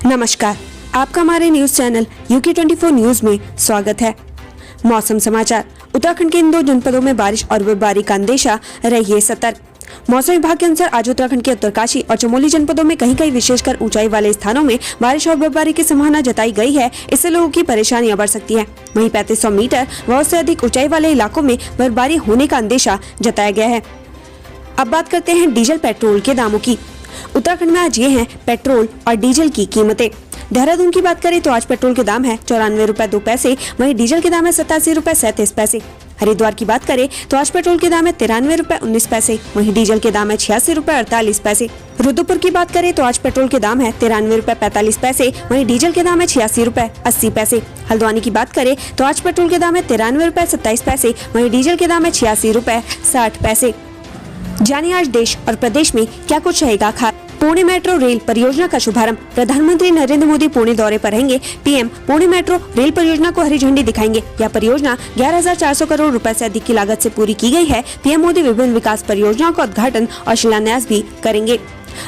नमस्कार, आपका हमारे न्यूज चैनल UK24 न्यूज में स्वागत है। मौसम समाचार। उत्तराखंड के इन 2 जनपदों में बारिश और बर्फबारी का अंदेशा, रहिए सतर्क। मौसम विभाग के अनुसार आज उत्तराखंड के उत्तरकाशी और चमोली जनपदों में कहीं-कहीं विशेषकर ऊंचाई वाले स्थानों में बारिश और बर्फबारी की संभावना जताई गई है। इससे लोगों की परेशानियां बढ़ सकती हैं। वहीं 3500 मीटर व उससे अधिक ऊंचाई वाले इलाकों में बर्फबारी होने का अंदेशा जताया गया है। अब बात करते हैं डीजल पेट्रोल के दामों की। उत्तराखंड में आज ये हैं पेट्रोल और डीजल की कीमतें। देहरादून की बात करें तो आज पेट्रोल के दाम है 94 रुपए 2 पैसे, वहीं डीजल के दाम है 87 रुपए 37 पैसे। हरिद्वार की बात करें तो आज पेट्रोल के दाम है 93 रुपए 19 पैसे, वहीं डीजल के दाम है 86 रुपए 48 पैसे। रुद्रपुर की बात करें तो आज पेट्रोल के दाम है 93 रुपए 45 पैसे, वहीं डीजल के दाम है 86 रुपए 80 पैसे। हल्द्वानी की बात करें तो आज पेट्रोल के दाम है 93 रुपए 27 पैसे, वहीं डीजल के दाम है 86 रुपए 60 पैसे। जानिए आज देश और प्रदेश में क्या कुछ रहेगा खास। पुणे मेट्रो रेल परियोजना का शुभारंभ। प्रधानमंत्री नरेंद्र मोदी पुणे दौरे पर रहेंगे। पीएम पुणे मेट्रो रेल परियोजना को हरी झंडी दिखाएंगे। यह परियोजना 11,400 करोड़ रुपए से अधिक की लागत से पूरी की गई है। पीएम मोदी विभिन्न विकास परियोजनाओं का उद्घाटन और शिलान्यास भी करेंगे।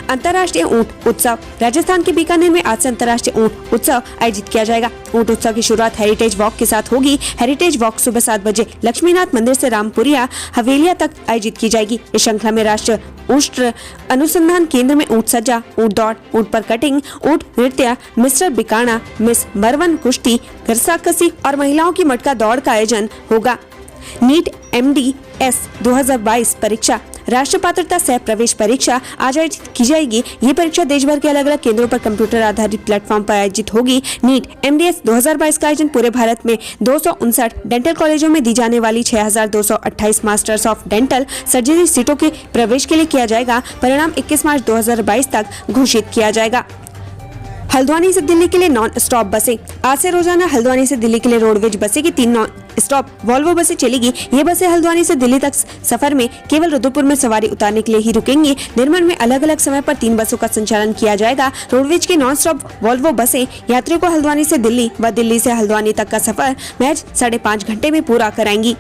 अंतर्राष्ट्रीय ऊंट उत्सव। राजस्थान के बीकानेर में आज से अंतर्राष्ट्रीय ऊंट उत्सव आयोजित किया जाएगा। ऊंट उत्सव की शुरुआत हेरिटेज वॉक के साथ होगी। हेरिटेज वॉक सुबह 7 बजे लक्ष्मीनाथ मंदिर से रामपुरिया हवेलिया तक आयोजित की जाएगी। इस श्रृंखला में राष्ट्रीय ऊष्ट अनुसंधान केंद्र में ऊंट सज्जा, ऊंट दौड़, ऊंट पर कटिंग, ऊंट नृत्य, मिस्टर बिकाना, मिस मरवन कुश्ती, घरसाकसी और महिलाओं की मटका दौड़ का आयोजन होगा। नीट MDS 2022 परीक्षा। राष्ट्रीय पात्रता सह प्रवेश परीक्षा आज आयोजित की जाएगी। ये परीक्षा देश भर के अलग अलग केंद्रों पर कंप्यूटर आधारित प्लेटफॉर्म पर आयोजित होगी। नीट MDS 2022 का आयोजन पूरे भारत में 259 डेंटल कॉलेजों में दी जाने वाली 6,228 मास्टर्स ऑफ डेंटल सर्जरी सीटों के प्रवेश के लिए किया जाएगा। परिणाम 21 मार्च 2022 तक घोषित किया जाएगा। हल्द्वानी से दिल्ली के लिए नॉन स्टॉप बसें। आज से रोजाना हल्द्वानी से दिल्ली के लिए रोडवेज बसें की 3 नॉन स्टॉप वॉल्वो बसें चलेगी। ये बसें हल्द्वानी से दिल्ली तक सफर में केवल रुद्रपुर में सवारी उतारने के लिए ही रुकेंगी। निर्माण में अलग अलग समय पर 3 बसों का संचालन किया जाएगा। रोडवेज की नॉन स्टॉप वॉल्वो बसें यात्रियों को हल्द्वानी से दिल्ली व दिल्ली से हल्द्वानी तक का सफर महज 5.5 घंटे में पूरा कराएंगी।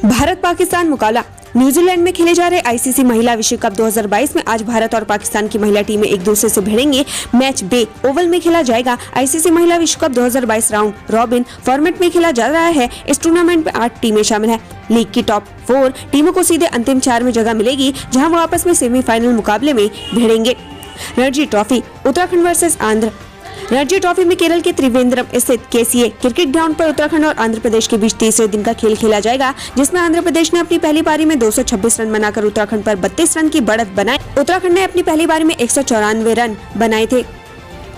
भारत पाकिस्तान मुकाबला। न्यूजीलैंड में खेले जा रहे ICC महिला विश्व कप 2022 में आज भारत और पाकिस्तान की महिला टीमें एक दूसरे से भिड़ेंगे। मैच बे ओवल में खेला जाएगा। ICC महिला विश्व कप 2022 राउंड रॉबिन फॉर्मेट में खेला जा रहा है। इस टूर्नामेंट में 8 टीमें शामिल हैं। लीग की टॉप 4 टीमों को सीधे अंतिम 4 में जगह मिलेगी, जहां वो आपस में सेमीफाइनल मुकाबले में भिड़ेंगे। Ranji trophy Uttarakhand versus Andhra. Ranji trophy में केरल के त्रिवेंद्रम स्थित KCA क्रिकेट ग्राउंड पर उत्तराखंड और आंध्र प्रदेश के बीच तीसरे दिन का खेल खेला जाएगा, जिसमें आंध्र प्रदेश ने अपनी पहली पारी में 226 रन बनाकर उत्तराखंड पर 32 रन की बढ़त बनाई। उत्तराखंड ने अपनी पहली पारी में 194 रन बनाए थे।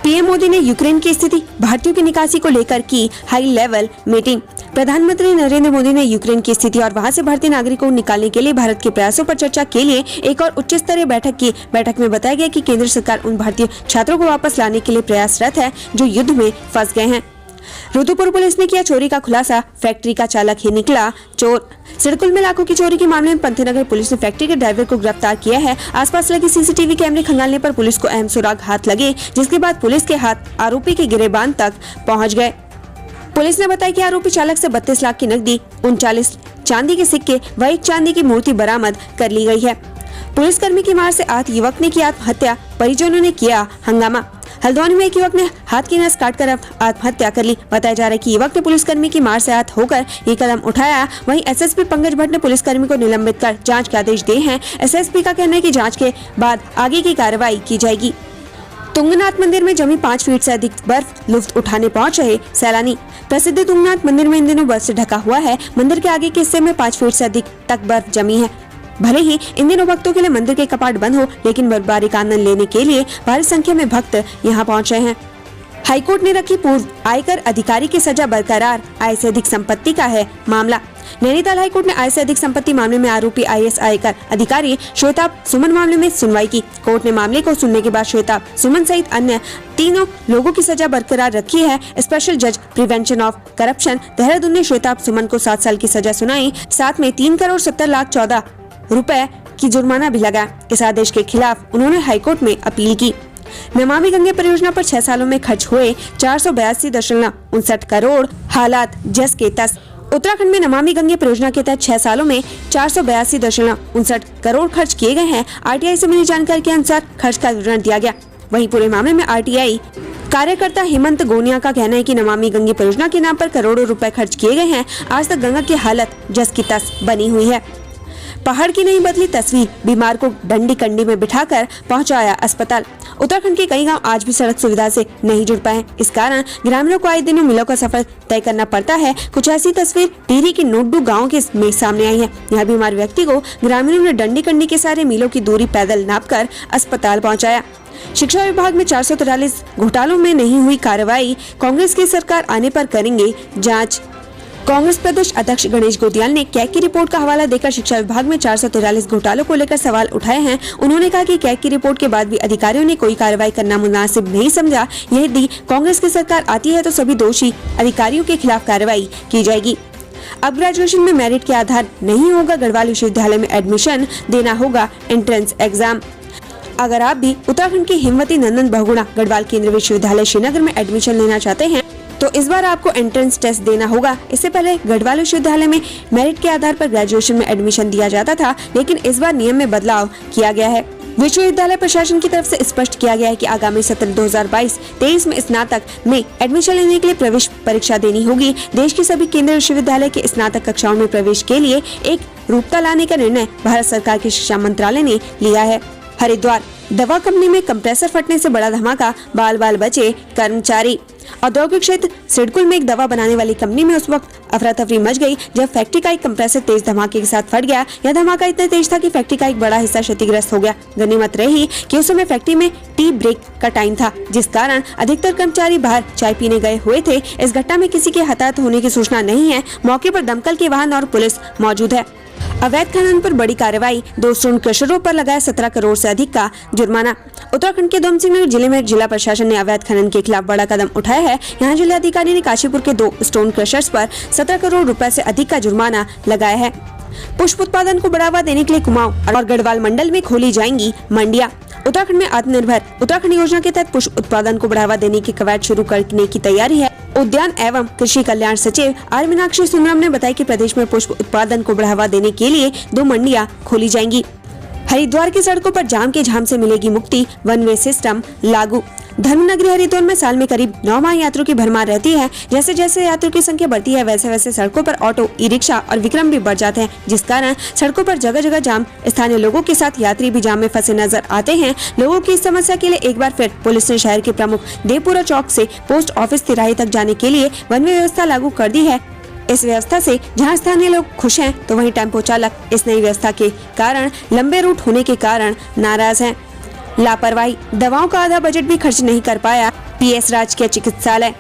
पीएम मोदी ने यूक्रेन की स्थिति, भारतीयों की निकासी को लेकर की हाई लेवल मीटिंग। प्रधानमंत्री नरेंद्र मोदी ने यूक्रेन की स्थिति और वहां से भारतीय नागरिकों को निकालने के लिए भारत के प्रयासों पर चर्चा के लिए एक और उच्च स्तरीय बैठक की। बैठक में बताया गया कि केंद्र सरकार उन भारतीय छात्रों को वापस लाने के लिए प्रयासरत है जो युद्ध में फंस गए हैं। रुद्रपुर पुलिस ने किया चोरी का खुलासा, फैक्ट्री का चालक ही निकला चोर। सिडकुल में लाखों की चोरी के मामले में पंथनगर पुलिस ने फैक्ट्री के ड्राइवर को गिरफ्तार किया है। आसपास लगे CCTV कैमरे खंगालने पर पुलिस को अहम सुराग हाथ लगे, जिसके बाद पुलिस के हाथ आरोपी के गिरेबान तक पहुंच गए। पुलिस ने बताया कि आरोपी चालक से 32 लाख की नकदी, 39 चांदी के सिक्के व 1 चांदी की मूर्ति बरामद कर ली गई है। पुलिसकर्मी की मार से आहत युवक ने की आत्महत्या, परिजनों ने किया हंगामा। हल्द्वानी में एक युवक ने हाथ की नस काटकर आत्महत्या कर ली। बताया जा रहा है कि युवक ने पुलिसकर्मी की मार से आहत होकर ये कदम उठाया। वहीं SSP पंकज भट्ट ने पुलिसकर्मी को निलंबित कर जांच के आदेश दिए हैं। SSP का कहना है कि जांच के बाद आगे की कार्रवाई की जाएगी। तुंगनाथ मंदिर में जमी 5 फीट से अधिक बर्फ, लुत्फ उठाने पहुंच रहे सैलानी। प्रसिद्ध तुंगनाथ मंदिर में इन दिनों बर्फ से ढका हुआ है। मंदिर के आगे के हिस्से में 5 फीट से अधिक तक बर्फ जमी है। भले ही इन दिनों भक्तों के लिए मंदिर के कपाट बंद हो, लेकिन बर्फबारी का आनंद लेने के लिए भारी संख्या में भक्त यहां पहुंच रहे हैं। हाईकोर्ट ने रखी पूर्व आयकर अधिकारी की सजा बरकरार, आय से अधिक संपत्ति का है मामला। नैनीताल हाईकोर्ट ने आय से अधिक संपत्ति मामले में आरोपी IAS आयकर अधिकारी श्वेताब सुमन मामले में सुनवाई की। कोर्ट ने मामले को सुनने के बाद श्वेताब सुमन सहित अन्य 3 लोगों की सजा बरकरार रखी है। स्पेशल जज प्रिवेंशन ऑफ करप्शन देहरादून ने श्वेताब सुमन को 7 साल की सजा सुनाई, साथ में 3,70,14,00,000 रुपए की जुर्माना भी लगा। इस आदेश के खिलाफ उन्होंने हाईकोर्ट में अपील की। नमामि गंगे परियोजना पर 6 सालों में खर्च हुए 482.59 करोड़, हालात जस के तस। उत्तराखंड में नमामि गंगे परियोजना के तहत 6 सालों में 482.59 करोड़ खर्च किए गए हैं। आरटीआई से मिली जानकारी के अनुसार खर्च का विवरण दिया गया। वहीं पूरे मामले में आरटीआई कार्यकर्ता हेमंत गोनिया का कहना है कि नमामि गंगे परियोजना के नाम पर करोड़ों रुपए खर्च किए गए हैं। आज तक गंगा की हालत जस की तस बनी हुई है। पहाड़ की नहीं बदली तस्वीर, बीमार को डंडी कंडी में बिठाकर पहुंचाया अस्पताल। उत्तराखंड के कई गांव आज भी सड़क सुविधा से नहीं जुड़ पाए। इस कारण ग्रामीणों को आए दिनों मिलों का सफर तय करना पड़ता है। कुछ ऐसी तस्वीर टिहरी के नोडू गांव के में सामने आई है। यहाँ बीमार व्यक्ति को ग्रामीणों ने डंडी कंडी के सारे मिलों की दूरी पैदल नापकर अस्पताल पहुँचाया। शिक्षा विभाग में 443 घोटालों में नहीं हुई कार्रवाई, कांग्रेस की सरकार आने पर करेंगे जांच। कांग्रेस प्रदेश अध्यक्ष गणेश गोदियाल ने कैग की रिपोर्ट का हवाला देकर शिक्षा विभाग में 443 घोटालों को लेकर सवाल उठाए हैं। उन्होंने कहा कि कैग की रिपोर्ट के बाद भी अधिकारियों ने कोई कार्रवाई करना मुनासिब नहीं समझा। यदि कांग्रेस की सरकार आती है तो सभी दोषी अधिकारियों के खिलाफ कार्रवाई की जाएगी। अब ग्रेजुएशन में मेरिट के आधार नहीं होगा, गढ़वाल विश्वविद्यालय में एडमिशन देना होगा एंट्रेंस एग्जाम। अगर आप भी उत्तराखंड के हिमवती नंदन बहुगुणा गढ़वाल केंद्रीय विश्वविद्यालय श्रीनगर में एडमिशन लेना चाहते हैं तो इस बार आपको एंट्रेंस टेस्ट देना होगा। इससे पहले गढ़वाल विश्वविद्यालय में मेरिट के आधार पर ग्रेजुएशन में एडमिशन दिया जाता था, लेकिन इस बार नियम में बदलाव किया गया है। विश्वविद्यालय प्रशासन की तरफ से स्पष्ट किया गया है कि आगामी सत्र 2022-23 में स्नातक में एडमिशन लेने के लिए प्रवेश परीक्षा देनी होगी। देश के सभी केंद्रीय विश्वविद्यालय के स्नातक कक्षाओं में प्रवेश के लिए एक रूपता लाने का निर्णय भारत सरकार के शिक्षा मंत्रालय ने लिया है। हरिद्वार दवा कंपनी में कंप्रेसर फटने से बड़ा धमाका, बाल बाल बचे कर्मचारी। औद्योगिक क्षेत्र सिडकुल में एक दवा बनाने वाली कंपनी में उस वक्त अफरा तफरी मच गई जब फैक्ट्री का एक कंप्रेसर तेज धमाके के साथ फट गया। यह धमाका इतना तेज था कि फैक्ट्री का एक बड़ा हिस्सा क्षतिग्रस्त हो गया। गनीमत रही कि उस समय फैक्ट्री में टी ब्रेक का टाइम था, जिस कारण अधिकतर कर्मचारी बाहर चाय पीने गए हुए थे। इस घटना में किसी के हताहत होने की सूचना नहीं है। मौके पर दमकल के वाहन और पुलिस मौजूद है। अवैध खनन पर बड़ी कार्रवाई, 2 स्टोन क्रशरों पर लगाया 17 करोड़ से अधिक का जुर्माना। उत्तराखंड के उधमसिंह नगर जिले में जिला प्रशासन ने अवैध खनन के खिलाफ बड़ा कदम उठाया है। यहाँ जिला अधिकारी ने काशीपुर के 2 स्टोन क्रशर्स पर 17 करोड़ रुपए से अधिक का जुर्माना लगाया है। पुष्प उत्पादन को बढ़ावा देने के लिए कुमाऊं और गढ़वाल मंडल में खोली जाएंगी मंडियां। उत्तराखंड में आत्मनिर्भर उत्तराखंड योजना के तहत पुष्प उत्पादन को बढ़ावा देने की कवायद शुरू करने की तैयारी है। उद्यान एवं कृषि कल्याण सचिव आर मीनाक्षी सुंदरम ने बताया कि प्रदेश में पुष्प उत्पादन को बढ़ावा देने के लिए 2 मंडियां खोली जाएंगी। हरिद्वार की सड़कों पर जाम के झाम से मिलेगी मुक्ति, वन वे सिस्टम लागू। धर्मनगरी हरिद्वार में साल में करीब 9 माह यात्रियों की भरमार रहती है। जैसे जैसे यात्रियों की संख्या बढ़ती है वैसे वैसे सड़कों पर ऑटो, ई रिक्शा और विक्रम भी बढ़ जाते हैं, जिस कारण सड़कों पर जगह जगह जाम। स्थानीय लोगों के साथ यात्री भी जाम में फंसे नजर आते हैं। लोगों की इस समस्या के लिए एक बार फिर पुलिस ने शहर के प्रमुख देवपुरा चौक से पोस्ट ऑफिस तिराही तक जाने के लिए वन वे व्यवस्था लागू कर दी है। इस व्यवस्था से जहां स्थानीय लोग खुश हैं तो वहीं टेम्पो चालक इस नई व्यवस्था के कारण लंबे रूट होने के कारण नाराज हैं। लापरवाही, दवाओं का आधा बजट भी खर्च नहीं कर पाया पीएस राजकीय चिकित्सालय।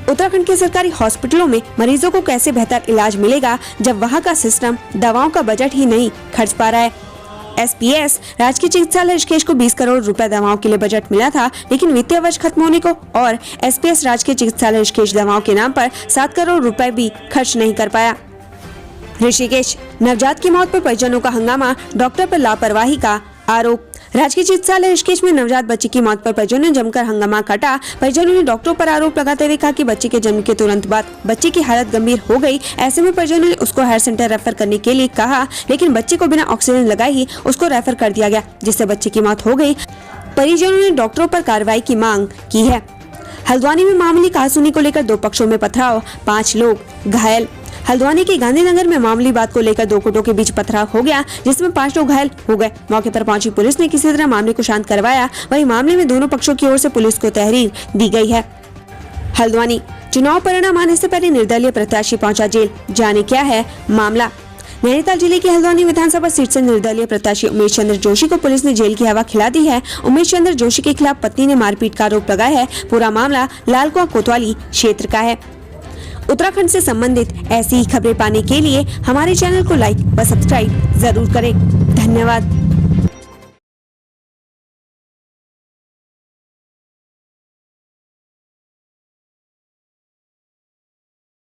उत्तराखंड के सरकारी हॉस्पिटलों में मरीजों को कैसे बेहतर इलाज मिलेगा जब वहां का सिस्टम दवाओं का बजट ही नहीं खर्च पा रहा है। एसपीएस राजकीय चिकित्सालय ऋषिकेश को 20 करोड़ रुपए दवाओं के लिए बजट मिला था, लेकिन वित्तीय वर्ष खत्म होने को और एसपीएस राजकीय चिकित्सालय ऋषिकेश दवाओं के नाम पर 7 करोड़ रुपए भी खर्च नहीं कर पाया। ऋषिकेश नवजात की मौत पर परिजनों का हंगामा, डॉक्टर पर लापरवाही का आरोप। राजकीय चिकित्सालय ऋषिकेश में नवजात बच्चे की मौत पर परिजनों ने जमकर हंगामा काटा। परिजनों ने डॉक्टरों पर आरोप लगाते हुए कहा कि बच्चे के जन्म के तुरंत बाद बच्चे की हालत गंभीर हो गई। ऐसे में परिजनों ने उसको हायर सेंटर रेफर करने के लिए कहा, लेकिन बच्चे को बिना ऑक्सीजन लगाए ही उसको रेफर कर दिया गया, जिससे बच्चे की मौत हो गई। परिजनों ने डॉक्टरों पर कार्रवाई की मांग की है। हल्द्वानी में मामूली कहासुनी को लेकर 2 पक्षों में पथराव, 5 लोग घायल। हल्द्वानी के गांधीनगर में मामूली बात को लेकर 2 गुटों के बीच पथराव हो गया, जिसमें 5 लोग घायल हो गए। मौके पर पहुंची पुलिस ने किसी तरह मामले को शांत करवाया। वहीं मामले में दोनों पक्षों की ओर से पुलिस को तहरीर दी गई है। हल्द्वानी चुनाव परिणाम आने से पहले निर्दलीय प्रत्याशी पहुंचा जेल, जाने क्या है मामला। नैनीताल जिले की हल्द्वानी विधानसभा सीट से निर्दलीय प्रत्याशी उमेश चंद्र जोशी को पुलिस ने जेल की हवा खिला दी है। उमेश चंद्र जोशी के खिलाफ पत्नी ने मारपीट का आरोप लगाया है। पूरा मामला लालकुआं कोतवाली क्षेत्र का है। उत्तराखंड से संबंधित ऐसी ही खबरें पाने के लिए हमारे चैनल को लाइक व सब्सक्राइब जरूर करें। धन्यवाद।